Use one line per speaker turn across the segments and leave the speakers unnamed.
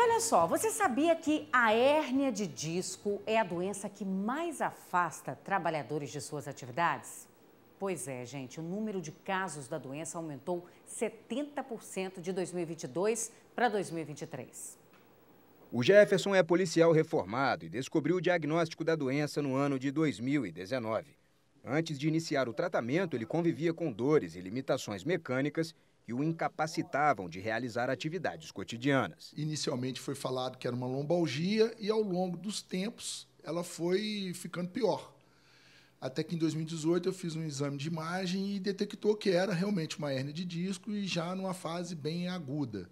olha só, você sabia que a hérnia de disco é a doença que mais afasta trabalhadores de suas atividades? Pois é, gente, o número de casos da doença aumentou 70% de 2022 para 2023.
O Jefferson é policial reformado e descobriu o diagnóstico da doença no ano de 2019. Antes de iniciar o tratamento, ele convivia com dores e limitações mecânicas que o incapacitavam de realizar atividades cotidianas.
Inicialmente foi falado que era uma lombalgia e, ao longo dos tempos, ela foi ficando pior. Até que em 2018 eu fiz um exame de imagem e detectou que era realmente uma hérnia de disco e já numa fase bem aguda.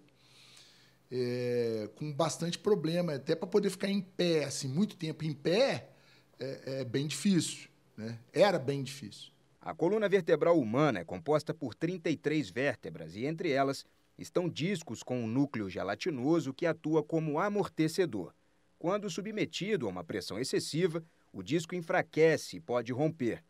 Com bastante problema, até para poder ficar em pé, assim, muito tempo em pé, é bem difícil, né? Era bem difícil.
A coluna vertebral humana é composta por 33 vértebras e, entre elas, estão discos com um núcleo gelatinoso que atua como amortecedor. Quando submetido a uma pressão excessiva, o disco enfraquece e pode romper.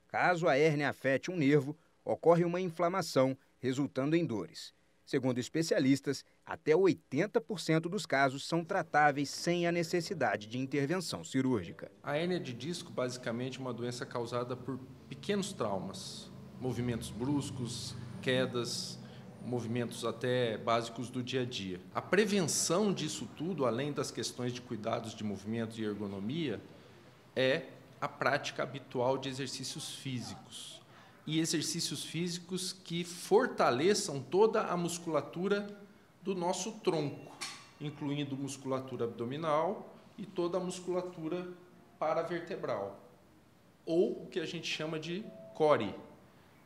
Caso a hérnia afete um nervo, ocorre uma inflamação, resultando em dores. Segundo especialistas, até 80% dos casos são tratáveis sem a necessidade de intervenção cirúrgica.
A hérnia de disco, basicamente, é uma doença causada por pequenos traumas, movimentos bruscos, quedas, movimentos até básicos do dia a dia. A prevenção disso tudo, além das questões de cuidados de movimento e ergonomia, é a prática habitual de exercícios físicos. E exercícios físicos que fortaleçam toda a musculatura do nosso tronco, incluindo musculatura abdominal e toda a musculatura paravertebral, ou o que a gente chama de core.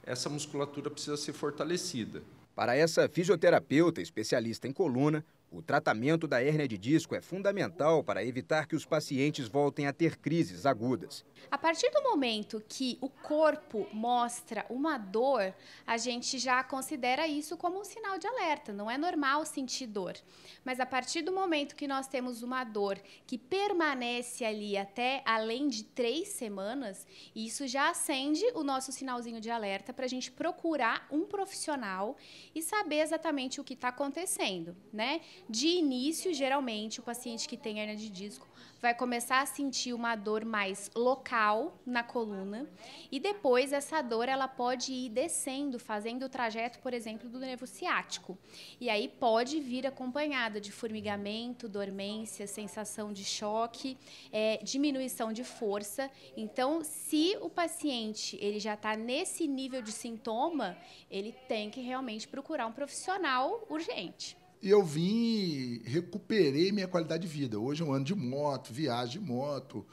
Essa musculatura precisa ser fortalecida.
Para essa fisioterapeuta especialista em coluna, o tratamento da hérnia de disco é fundamental para evitar que os pacientes voltem a ter crises agudas.
A partir do momento que o corpo mostra uma dor, a gente já considera isso como um sinal de alerta. Não é normal sentir dor. Mas a partir do momento que nós temos uma dor que permanece ali até além de 3 semanas, isso já acende o nosso sinalzinho de alerta para a gente procurar um profissional e saber exatamente o que está acontecendo, né? De início, geralmente, o paciente que tem hérnia de disco vai começar a sentir uma dor mais local na coluna e depois essa dor ela pode ir descendo, fazendo o trajeto, por exemplo, do nervo ciático. E aí pode vir acompanhada de formigamento, dormência, sensação de choque, diminuição de força. Então, se o paciente ele já está nesse nível de sintoma, ele tem que realmente procurar um profissional urgente.
E eu recuperei minha qualidade de vida. Hoje eu ando de moto, viajo de moto,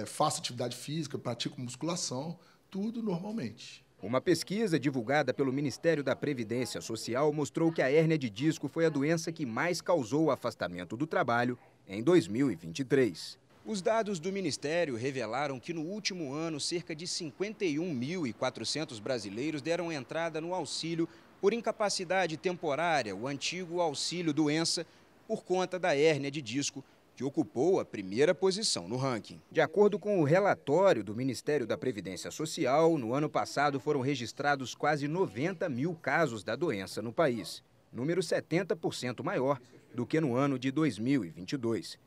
faço atividade física, pratico musculação, tudo normalmente.
Uma pesquisa divulgada pelo Ministério da Previdência Social mostrou que a hérnia de disco foi a doença que mais causou o afastamento do trabalho em 2023. Os dados do Ministério revelaram que no último ano, cerca de 51.400 brasileiros deram entrada no auxílio por incapacidade temporária, o antigo auxílio-doença, por conta da hérnia de disco, que ocupou a primeira posição no ranking. De acordo com o relatório do Ministério da Previdência Social, no ano passado foram registrados quase 90 mil casos da doença no país, número 70% maior do que no ano de 2022.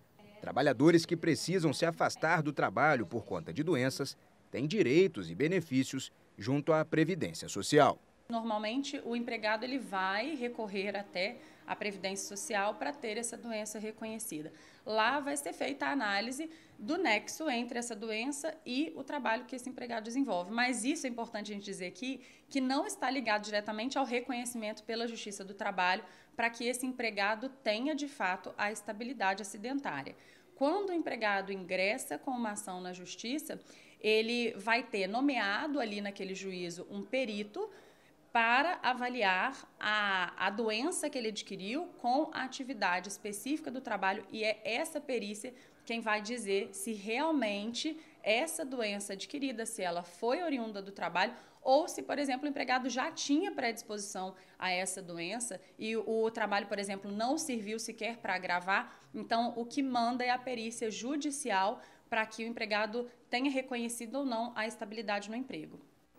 Trabalhadores que precisam se afastar do trabalho por conta de doenças têm direitos e benefícios junto à Previdência Social.
Normalmente, o empregado ele vai recorrer até a Previdência Social para ter essa doença reconhecida. Lá vai ser feita a análise do nexo entre essa doença e o trabalho que esse empregado desenvolve. Mas isso é importante a gente dizer aqui, que não está ligado diretamente ao reconhecimento pela Justiça do Trabalho para que esse empregado tenha, de fato, a estabilidade acidentária. Quando o empregado ingressa com uma ação na Justiça, ele vai ter nomeado ali naquele juízo um perito para avaliar a doença que ele adquiriu com a atividade específica do trabalho e é essa perícia quem vai dizer se realmente essa doença adquirida, se ela foi oriunda do trabalho ou se, por exemplo, o empregado já tinha predisposição a essa doença e o trabalho, por exemplo, não serviu sequer para agravar. Então, o que manda é a perícia judicial para que o empregado tenha reconhecido ou não a estabilidade no emprego.